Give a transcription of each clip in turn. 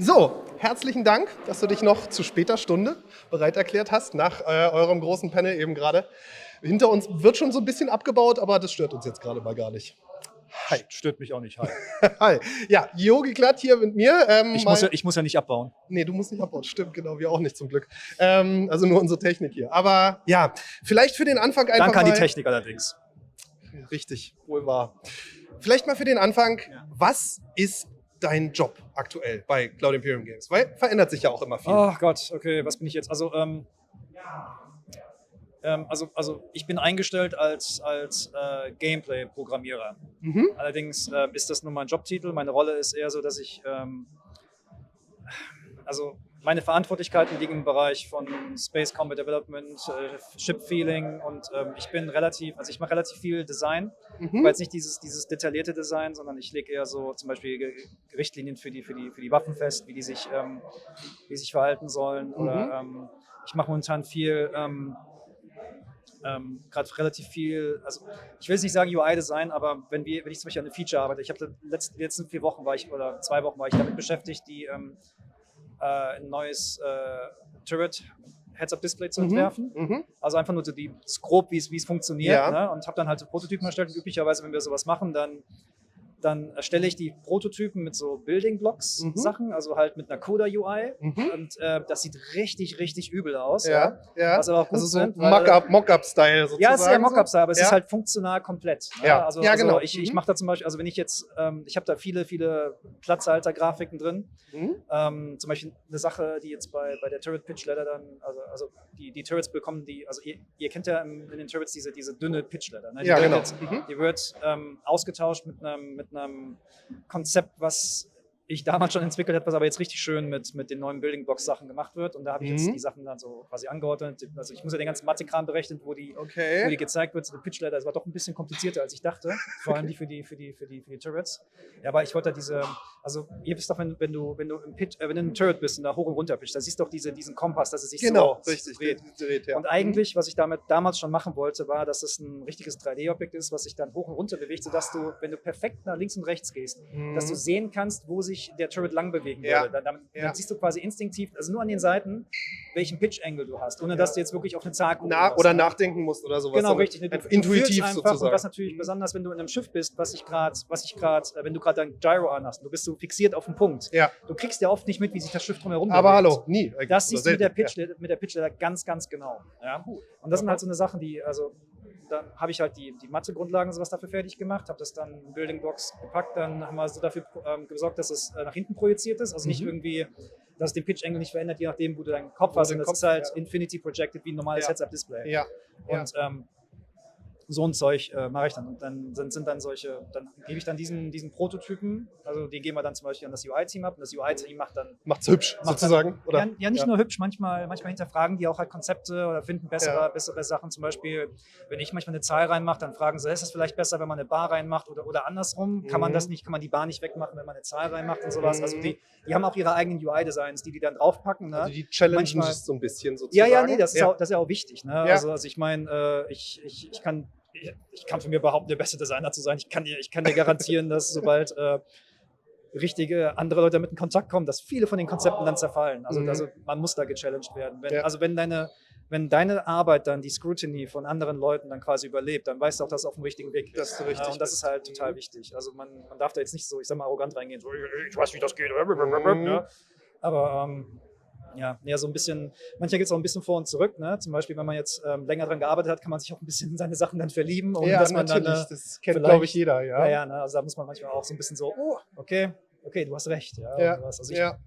So, herzlichen Dank, dass du dich noch zu später Stunde bereit erklärt hast, nach eurem großen Panel eben gerade. Hinter uns wird schon so ein bisschen abgebaut, aber das stört uns jetzt gerade mal gar nicht. Hi. Stört mich auch nicht. Hi. Hi. Ja, Yogi Klatt hier mit mir. Ich muss ja nicht abbauen. Nee, du musst nicht abbauen. Stimmt, genau. Wir auch nicht zum Glück. Also nur unsere Technik hier. Aber ja, vielleicht für den Anfang einfach Danke an die mal... Technik allerdings. Richtig, wohl wahr. Vielleicht mal für den Anfang, was ist dein Job aktuell bei Cloud Imperium Games? Weil verändert sich ja auch immer viel. Ach Gott, okay, was bin ich jetzt? Also ich bin eingestellt als Gameplay-Programmierer. Allerdings ist das nur mein Jobtitel. Meine Rolle ist eher so, dass ich meine Verantwortlichkeiten liegen im Bereich von Space Combat Development, Ship Feeling und ich mache relativ viel Design, aber jetzt nicht dieses detaillierte Design, sondern ich lege eher so zum Beispiel Richtlinien für die Waffen fest, wie die sich verhalten sollen. Oder ich mache momentan viel gerade relativ viel, also ich will jetzt nicht sagen UI-Design, aber wenn ich zum Beispiel an einem Feature arbeite, ich habe die letzten 2 Wochen war ich damit beschäftigt, ein neues Turret Heads-Up-Display zu entwerfen. Also einfach nur so grob, wie es funktioniert. Ja. Ne? Und habe dann halt so Prototypen erstellt. Und üblicherweise, wenn wir sowas machen, dann erstelle ich die Prototypen mit so Building-Blocks-Sachen, also halt mit einer Coda-UI. Und das sieht richtig, richtig übel aus. Ja. Was aber auch gut also so sind, Mock-up-Style sozusagen. Ja, es ist ja Mock-up-Style, aber es Ja. ist halt funktional komplett. Ne? Ja. Also Genau. Ich mache da zum Beispiel, also wenn ich jetzt, ich habe da viele, viele Platzhalter-Grafiken drin. Zum Beispiel eine Sache, die jetzt bei der Turret Pitch Ladder dann, also die Turrets bekommen also ihr kennt ja in den Turrets diese dünne Pitch Ladder. Ne? Ja, genau. Die wird ausgetauscht mit einem Konzept, was ich damals schon entwickelt habe, was aber jetzt richtig schön mit den neuen Building Blocks Sachen gemacht wird. Und da habe ich jetzt die Sachen dann so quasi angeordnet. Also ich muss ja den ganzen Mathe-Kram berechnen, wo die gezeigt wird. Die Pitch Ladder, das war doch ein bisschen komplizierter, als ich dachte. Vor allem die für die Turrets. Ja, aber ich wollte da also ihr wisst doch, wenn du in einem Turret bist und da hoch und runter pitcht, da siehst du doch diesen Kompass, dass es sich Genau, so richtig. dreht. Ja. Und eigentlich, was ich damit damals schon machen wollte, war, dass es ein richtiges 3D-Objekt ist, was sich dann hoch und runter bewegt, sodass du, wenn du perfekt nach links und rechts gehst, dass du sehen kannst, wo sich der Turret lang bewegen würde. Dann siehst du quasi instinktiv, also nur an den Seiten, welchen Pitch-Angle du hast, ohne dass du jetzt wirklich auf eine Zahl gucken musst. Oder nachdenken musst oder sowas. Genau, richtig. Intuitiv sozusagen. Und was natürlich besonders, wenn du in einem Schiff bist, wenn du gerade dein Gyro anhast, du bist so fixiert auf den Punkt. Ja. Du kriegst ja oft nicht mit, wie sich das Schiff drumherum bewegt. Aber hallo, nie. Das siehst du mit der Pitch Ladder ganz, ganz genau. Ja? Und das sind halt so eine Sachen, dann habe ich halt die Mathe-Grundlagen und sowas dafür fertig gemacht, habe das dann in Building Blocks gepackt, dann haben wir so dafür gesorgt, dass es nach hinten projiziert ist, also nicht irgendwie, dass es den Pitch-Angle nicht verändert, je nachdem, wo du deinen Kopf hast. Und das ist halt Infinity Projected wie ein normales Heads-Up-Display. Ja. Und so ein Zeug mache ich dann. Und dann gebe ich dann diesen Prototypen, also die geben wir dann zum Beispiel an das UI-Team ab und das UI-Team Macht's hübsch, sozusagen? Oder? Ja, nicht nur hübsch, manchmal hinterfragen die auch halt Konzepte oder finden bessere Sachen. Zum Beispiel, wenn ich manchmal eine Zahl reinmache, dann fragen sie, ist es vielleicht besser, wenn man eine Bar reinmacht oder andersrum? Kann man die Bar nicht wegmachen, wenn man eine Zahl reinmacht und sowas? Also die haben auch ihre eigenen UI-Designs, die dann draufpacken. Ne? Also die challengen es so ein bisschen sozusagen. Ja, nee, das ist ja auch wichtig. Ne? Ja. Also ich meine, ich kann von mir behaupten, der beste Designer zu sein. Ich kann dir garantieren, dass sobald richtige andere Leute damit in Kontakt kommen, dass viele von den Konzepten dann zerfallen. Also man muss da gechallenged werden. Wenn deine Arbeit dann die Scrutiny von anderen Leuten dann quasi überlebt, dann weißt du auch, dass es auf dem richtigen Weg ist. Das ist richtig. Und das ist halt total wichtig. Also man darf da jetzt nicht so, ich sag mal, arrogant reingehen, so, ich weiß, wie das geht. Ja. Aber so ein bisschen, manchmal geht es auch ein bisschen vor und zurück. Ne? Zum Beispiel, wenn man jetzt länger dran gearbeitet hat, kann man sich auch ein bisschen in seine Sachen dann verlieben. Und dass man natürlich. Dann, das kennt, glaube ich, jeder. Ja. Ne? Also da muss man manchmal auch so ein bisschen so, okay, du hast recht.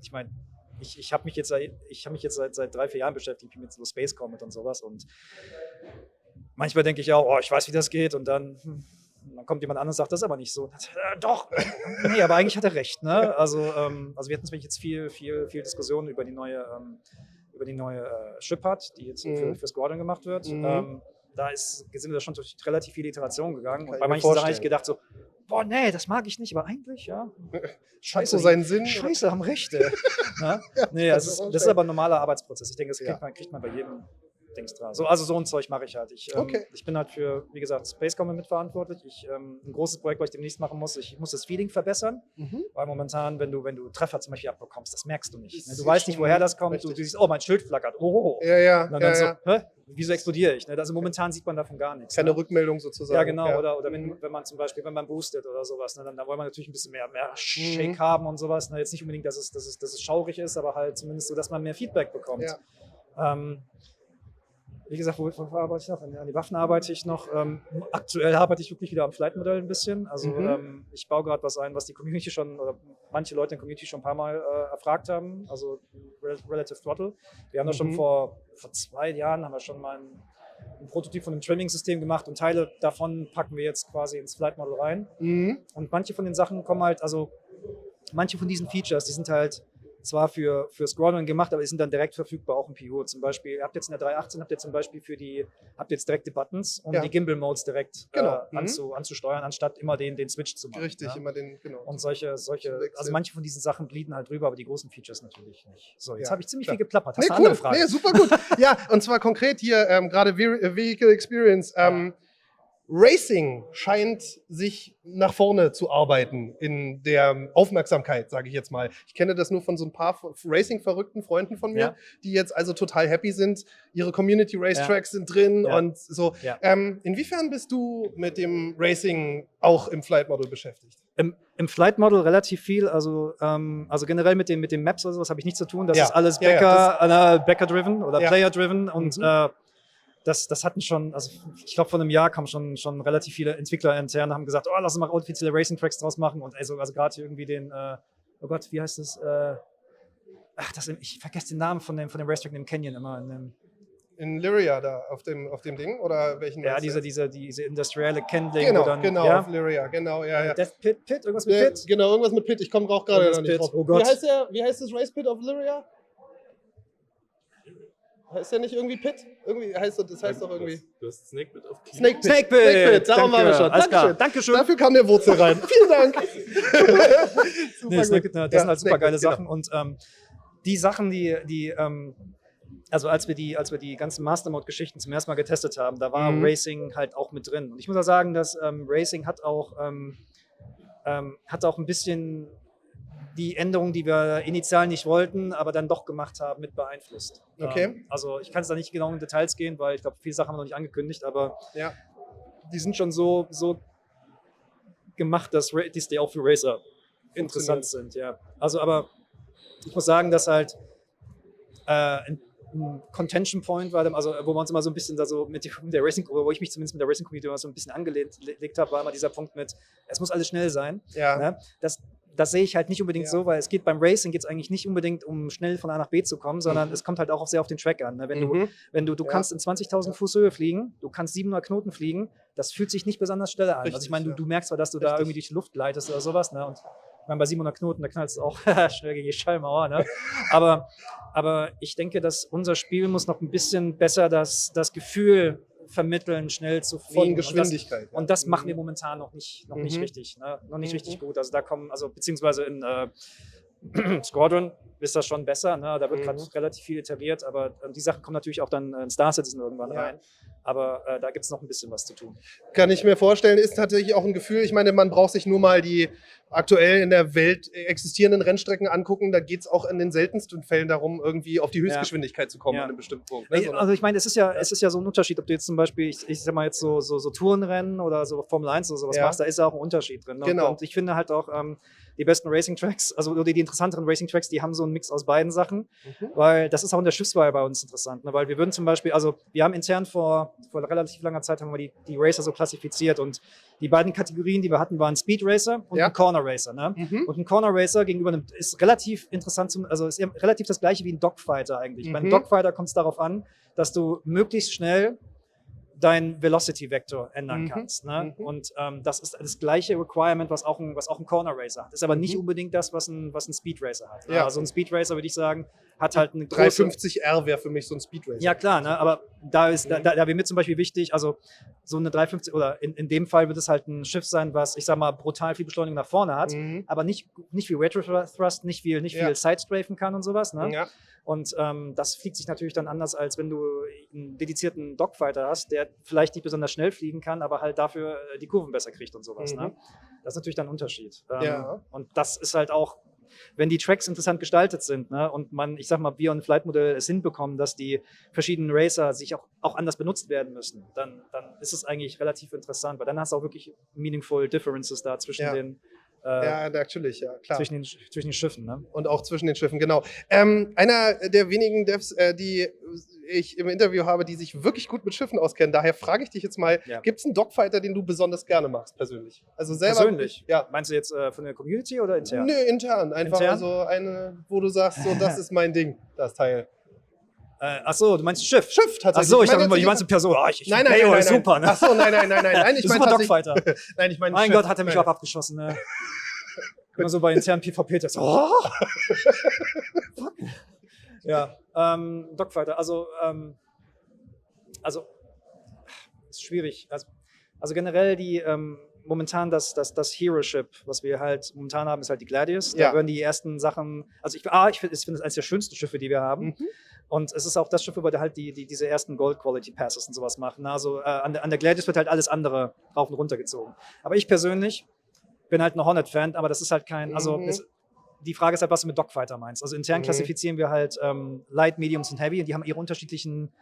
Ich meine, ich habe mich jetzt seit 3-4 Jahren beschäftigt mit so Space Combat und sowas. Und manchmal denke ich auch, ich weiß, wie das geht. Und dann kommt jemand an und sagt, das ist aber nicht so. Doch. Nee, aber eigentlich hat er recht. Ne? Also wir hatten jetzt viel Diskussionen über die neue Ship-Hut, die jetzt für Squadron gemacht wird. Da sind wir schon durch relativ viele Iterationen gegangen. Und bei manchen Sachen habe ich gedacht so, nee, das mag ich nicht, aber eigentlich, ja. Scheiße, seinen Sinn. Scheiße, haben Rechte. Ne? Nee, das ist aber ein normaler Arbeitsprozess. Ich denke, das kriegt man bei jedem Dings dran. Also so ein Zeug mache ich halt. Okay. Ich bin halt für, wie gesagt, Space Combat mitverantwortlich. Ein großes Projekt, was ich demnächst machen muss. Ich muss das Feeling verbessern, weil momentan, wenn du Treffer zum Beispiel abbekommst, das merkst du nicht. Ne? Du weißt nicht, woher das kommt. Du siehst, oh, mein Schild flackert. Oh. Ja. Und dann so, hä? Wieso explodiere ich? Ne? Also momentan sieht man davon gar nichts. Keine Rückmeldung sozusagen. Ja, genau. Ja. Oder wenn man zum Beispiel, wenn man boostet oder sowas, ne, dann wollen wir natürlich ein bisschen mehr Shake haben und sowas. Ne? Jetzt nicht unbedingt, dass es schaurig ist, aber halt zumindest so, dass man mehr Feedback bekommt. Ja. Wie gesagt, wo arbeite ich noch? An die Waffen arbeite ich noch. Aktuell arbeite ich wirklich wieder am Flight-Modell ein bisschen. Also ich baue gerade was ein, was die Community schon, oder manche Leute in der Community schon ein paar Mal erfragt haben. Also Relative Throttle. Wir haben da schon vor 2 Jahren haben wir schon mal ein Prototyp von einem Trimming-System gemacht und Teile davon packen wir jetzt quasi ins Flight-Model rein. Und manche von den Sachen kommen halt, also manche von diesen Features, die sind halt zwar für Squadron gemacht, aber die sind dann direkt verfügbar auch im PO. Zum Beispiel, ihr habt jetzt in der 318 habt ihr zum Beispiel habt jetzt direkte Buttons, um die Gimbal-Modes direkt anzusteuern, anstatt immer den Switch zu machen. Richtig, ja? immer den, genau. Und solche, also manche von diesen Sachen blieben halt drüber, aber die großen Features natürlich nicht. So, jetzt habe ich ziemlich viel geplappert. Hast du eine andere Frage? Nee, super gut. Ja, und zwar konkret hier, gerade Vehicle Experience. Racing scheint sich nach vorne zu arbeiten in der Aufmerksamkeit, sage ich jetzt mal. Ich kenne das nur von so ein paar Racing-verrückten Freunden von mir, die jetzt also total happy sind. Ihre Community-Racetracks sind drin und so. Ja. Inwiefern bist du mit dem Racing auch im Flight-Model beschäftigt? Im Flight-Model relativ viel, also generell mit den Maps oder sowas habe ich nichts zu tun. Das ist alles Backer-driven oder Player-driven und das hatten schon, also ich glaube vor einem Jahr kamen schon relativ viele Entwickler intern, haben gesagt, lass uns mal offizielle Racing-Tracks draus machen und also gerade hier irgendwie den, oh Gott, wie heißt das? Ich vergesse den Namen von dem Racetrack in dem Canyon immer. In Lyria da, auf dem Ding, oder welchen? Ja, diese industrielle Canyon. Genau, auf Lyria, genau, ja. Death Pit, irgendwas mit Pit? Genau, irgendwas mit Pit, ich komme auch gerade noch nicht drauf. Oh Gott. Wie heißt das Race Pit of Lyria? Heißt der nicht irgendwie Pit? Irgendwie heißt das heißt doch irgendwie. Du hast Snake Pit auf Key. Snake Pit, darum waren wir schon. Dankeschön. Dafür kam der Wurzel rein. Vielen Dank. Snake Pit, das sind halt super geile Sachen. Und die Sachen, also als wir die ganzen Mastermode-Geschichten zum ersten Mal getestet haben, da war Racing halt auch mit drin. Und ich muss auch sagen, dass Racing hat auch ein bisschen die Änderungen, die wir initial nicht wollten, aber dann doch gemacht haben, mit beeinflusst. Okay. Also ich kann es da nicht genau in Details gehen, weil ich glaube, viele Sachen haben wir noch nicht angekündigt, aber die sind schon so gemacht, dass die auch für Racer interessant sind. Ja. Also aber ich muss sagen, dass halt ein Contention Point war, also wo wir uns immer so ein bisschen da so mit der Racing, wo ich mich zumindest mit der Racing Community immer so ein bisschen angelegt habe, war immer dieser Punkt mit, es muss alles schnell sein. Ja. Ne? Das sehe ich halt nicht unbedingt so, weil beim Racing geht es eigentlich nicht unbedingt um schnell von A nach B zu kommen, sondern es kommt halt auch sehr auf den Track an. Ne? Wenn du kannst in 20.000 Fuß Höhe fliegen, du kannst 700 Knoten fliegen, das fühlt sich nicht besonders schnell an. Richtig, also ich meine, du merkst zwar, dass du da irgendwie durch die Luft gleitest oder sowas, ne? Und ich meine, bei 700 Knoten, da knallst du auch schnell gegen die Schallmauer, ne? Aber ich denke, dass unser Spiel muss noch ein bisschen besser das Gefühl vermitteln, schnell zu fliegen. Von Geschwindigkeit. Und das machen wir momentan noch nicht richtig, ne? Noch nicht richtig gut. Also beziehungsweise in Squadron ist das schon besser, ne? Da wird gerade relativ viel iteriert, aber die Sachen kommen natürlich auch dann in Star Citizen irgendwann rein. Aber da gibt es noch ein bisschen was zu tun. Kann ich mir vorstellen, ist tatsächlich auch ein Gefühl. Ich meine, man braucht sich nur mal die aktuell in der Welt existierenden Rennstrecken angucken. Da geht es auch in den seltensten Fällen darum, irgendwie auf die Höchstgeschwindigkeit zu kommen an einem bestimmten Punkt. Ne? Also ich meine, es ist ja so ein Unterschied, ob du jetzt zum Beispiel, ich sag mal jetzt so Tourenrennen oder so Formel 1 oder sowas machst, da ist ja auch ein Unterschied drin. Ne? Genau. Und ich finde halt auch, die besten Racing-Tracks, also oder die interessanteren Racing-Tracks, die haben so einen Mix aus beiden Sachen, weil das ist auch in der Schiffswahl bei uns interessant, ne? Weil wir würden zum Beispiel, also wir haben intern vor relativ langer Zeit haben wir die Racer so klassifiziert und die beiden Kategorien, die wir hatten, waren Speed Racer und ein Corner Racer. Ne? Und ein Corner Racer gegenüber ist relativ interessant, ist relativ das gleiche wie ein Dogfighter eigentlich. Bei einem Dogfighter kommt es darauf an, dass du möglichst schnell dein Velocity-Vektor ändern kannst. Ne? Und das ist das gleiche Requirement, was auch ein Corner Racer hat. Ist aber nicht unbedingt das, was ein Speed Racer hat. Ne? Also ein Speed Racer, würde ich sagen, hat halt eine große... 350R wäre für mich so ein Speedracer. Ja klar, ne? Aber da wäre mir zum Beispiel wichtig, also so eine 350 oder in dem Fall wird es halt ein Schiff sein, was, ich sag mal, brutal viel Beschleunigung nach vorne hat, aber nicht viel Retro Thrust, nicht viel Sidestrafen kann und sowas. Ne? Ja. Und das fliegt sich natürlich dann anders, als wenn du einen dedizierten Dogfighter hast, der vielleicht nicht besonders schnell fliegen kann, aber halt dafür die Kurven besser kriegt und sowas. Ne? Das ist natürlich dann ein Unterschied. Und das ist halt auch, wenn die Tracks interessant gestaltet sind, ne, und man, ich sag mal, wir und Flight-Modell es hinbekommen, dass die verschiedenen Racer sich auch anders benutzt werden müssen, dann ist es eigentlich relativ interessant, weil dann hast du auch wirklich meaningful Differences da zwischen den natürlich, ja, klar. Zwischen den Schiffen, ne? Und auch zwischen den Schiffen, genau. Einer der wenigen Devs, die ich im Interview habe, die sich wirklich gut mit Schiffen auskennen. Daher frage ich dich jetzt mal, gibt es einen Dogfighter, den du besonders gerne magst, persönlich? Also selber. Persönlich? Ja. Meinst du jetzt von der Community oder intern? Nö, intern. Einfach intern? Also eine, wo du sagst, so, das ist mein Ding, das Teil. Achso, du meinst Schiff? Schiff, tatsächlich. Achso, ich meinst eine Person. Nein, super, ne? Achso, nein, ich meine super Dogfighter. Nein, ich meine Mein Gott, hat er mich auch abgeschossen, ne? Immer so bei internen PvP, das ja, Dogfighter, also ist schwierig. Also generell die momentan das Hero-Ship, was wir halt momentan haben, ist halt die Gladius. Da werden die ersten Sachen, also ich finde es eines der schönsten Schiffe, die wir haben. Und es ist auch das Schiff, über der halt diese ersten Gold-Quality-Passes und sowas machen. Also an der Gladius wird halt alles andere rauf und runter gezogen. Aber ich persönlich bin halt ein Hornet-Fan, aber das ist halt kein, die Frage ist halt, was du mit Dogfighter meinst. Also intern klassifizieren wir halt Light, Mediums und Heavy und die haben ihre unterschiedlichen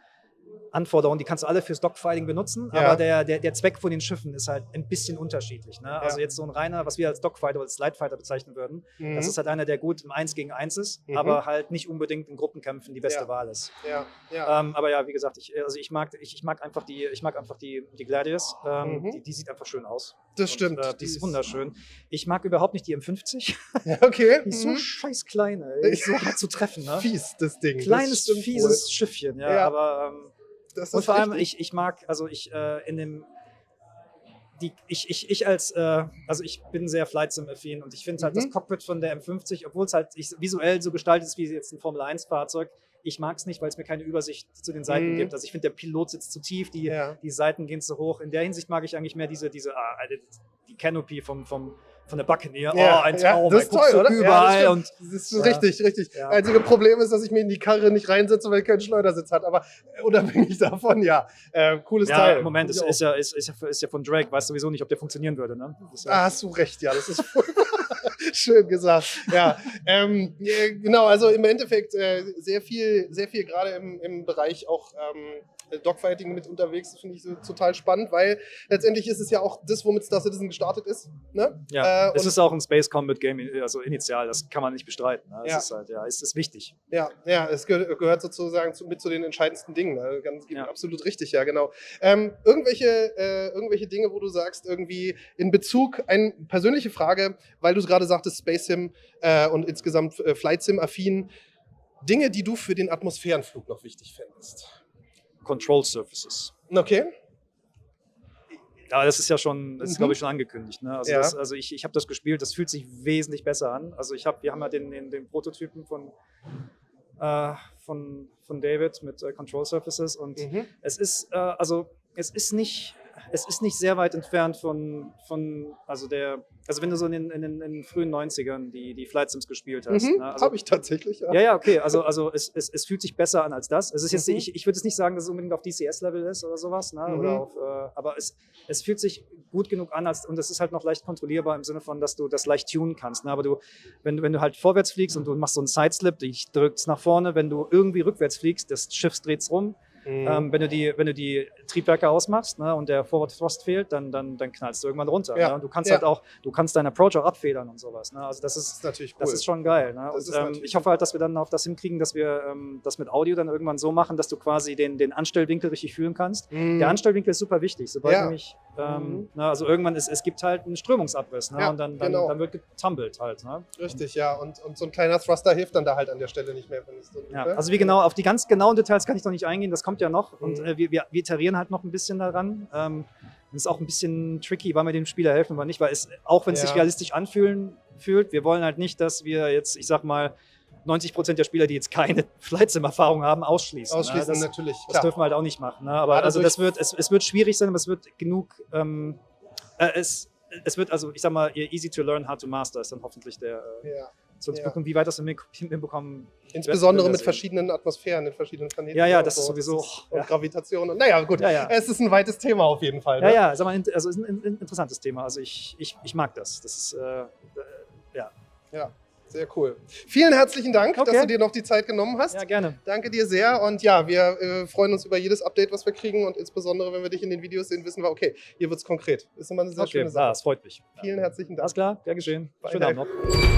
Anforderungen, die kannst du alle fürs Dogfighting benutzen, aber der Zweck von den Schiffen ist halt ein bisschen unterschiedlich. Ne? Also jetzt so ein reiner, was wir als Dogfighter oder als Lightfighter bezeichnen würden, das ist halt einer, der gut im 1 gegen 1 ist, aber halt nicht unbedingt in Gruppenkämpfen die beste Wahl ist. Aber ja, wie gesagt, ich mag einfach die Gladius, die sieht einfach schön aus. Das stimmt. Die ist wunderschön. Ich mag überhaupt nicht die M50. Okay. Die ist so scheiß klein, ey. Ist so hart zu treffen. Ne? Fies, das Ding. Kleines, fieses Schiffchen, aber und vor allem, ich mag, also ich bin sehr Flight Sim-affin und ich finde halt das Cockpit von der M50, obwohl es halt visuell so gestaltet ist wie jetzt ein Formel-1-Fahrzeug, ich mag es nicht, weil es mir keine Übersicht zu den Seiten gibt. Also ich finde, der Pilot sitzt zu tief, die Seiten gehen zu hoch. In der Hinsicht mag ich eigentlich mehr die Canopy von der Buccaneer. Ein Traum. Das ist toll, oder? Überall. Ja, das ist richtig. Ja. Einzige Problem ist, dass ich mir in die Karre nicht reinsetze, weil ich keinen Schleudersitz hat. Aber unabhängig davon, cooles Teil. Moment, ist ja von Drake. Weiß sowieso nicht, ob der funktionieren würde. Ne? Hast du recht, ja. Das ist schön gesagt. Ja, genau. Also im Endeffekt sehr viel gerade im Bereich auch Dogfighting mit unterwegs. Das finde ich so total spannend, weil letztendlich ist es ja auch das, womit Star Citizen gestartet ist. Ne? Ja, es ist auch ein Space Combat Game, also initial, das kann man nicht bestreiten. Ne? Es ist halt, es ist wichtig. Ja, es gehört sozusagen mit zu den entscheidendsten Dingen. Ne? Absolut richtig, ja, genau. Irgendwelche Dinge, wo du sagst, irgendwie in Bezug, eine persönliche Frage, weil du gerade sagtest, Space Sim und insgesamt Flight Sim affin, Dinge, die du für den Atmosphärenflug noch wichtig fändest. Control Surfaces. Okay. Ja, das ist ja schon, glaube ich, schon angekündigt. Ne? Also, ich habe das gespielt, das fühlt sich wesentlich besser an. Also wir haben ja den Prototypen von David mit Control Surfaces und es ist nicht sehr weit entfernt von wenn du so in den frühen 90ern die Flight Sims gespielt hast. Ne? Also, habe ich tatsächlich, ja. Ja, okay. Also es fühlt sich besser an als das. Es ist jetzt, ich würde jetzt nicht sagen, dass es unbedingt auf DCS-Level ist oder sowas, ne? Oder aber es fühlt sich gut genug an und es ist halt noch leicht kontrollierbar im Sinne von, dass du das leicht tunen kannst. Ne? Aber wenn du halt vorwärts fliegst und du machst so einen Sideslip, dich drückst nach vorne, wenn du irgendwie rückwärts fliegst, das Schiff dreht rum. Wenn du die Triebwerke ausmachst, ne, und der Forward Thrust fehlt, dann knallst du irgendwann runter. Ne? Und du kannst du kannst deinen Approach auch abfedern und sowas. Ne? Also das ist natürlich cool. Das ist schon geil. Ne? Und ich hoffe halt, dass wir dann auch das hinkriegen, dass wir das mit Audio dann irgendwann so machen, dass du quasi den Anstellwinkel richtig fühlen kannst. Der Anstellwinkel ist super wichtig. Sobald nämlich, also irgendwann es gibt halt einen Strömungsabriss, ne? Und dann wird getumbelt halt. Ne? Richtig, ja. Und so ein kleiner Thruster hilft dann da halt an der Stelle nicht mehr. Also wie genau, auf die ganz genauen Details kann ich noch nicht eingehen, das kommt ja noch. Und wir iterieren halt noch ein bisschen daran. Das ist auch ein bisschen tricky, weil wir dem Spieler helfen oder nicht, weil auch wenn es sich realistisch anfühlt, wir wollen halt nicht, dass wir jetzt, ich sag mal, 90% der Spieler, die jetzt keine Flight Sim-Erfahrung haben, ausschließen. Ausschließen, Das natürlich. Das dürfen wir halt auch nicht machen. Ne? Aber Gerade also durch- es wird schwierig sein, aber es wird genug. Es wird, also ich sag mal, easy to learn, hard to master ist dann hoffentlich der. Ja. Sonst Ja. gucken, wie weit das wir hinbekommen. Insbesondere mit sehen. verschiedenen Atmosphären, in verschiedenen Planeten. Ja, ja, und das ist sowieso. Und Ja. Gravitation. Und, naja, gut. Ja, ja. Es ist ein weites Thema auf jeden Fall. Ja, Ne? ja, sag mal, also es ist ein interessantes Thema. Also ich mag das. Das ist, ja. Ja, sehr cool. Vielen herzlichen Dank, Okay. dass du dir noch die Zeit genommen hast. Ja, gerne. Danke dir sehr. Und ja, wir freuen uns über jedes Update, was wir kriegen. Und insbesondere, wenn wir dich in den Videos sehen, wissen wir, okay, hier wird es konkret. Ist immer eine sehr Okay, schöne Sache. das freut mich. Vielen herzlichen Dank. Alles klar, gern geschehen. Bye, Schönen bye. Abend noch.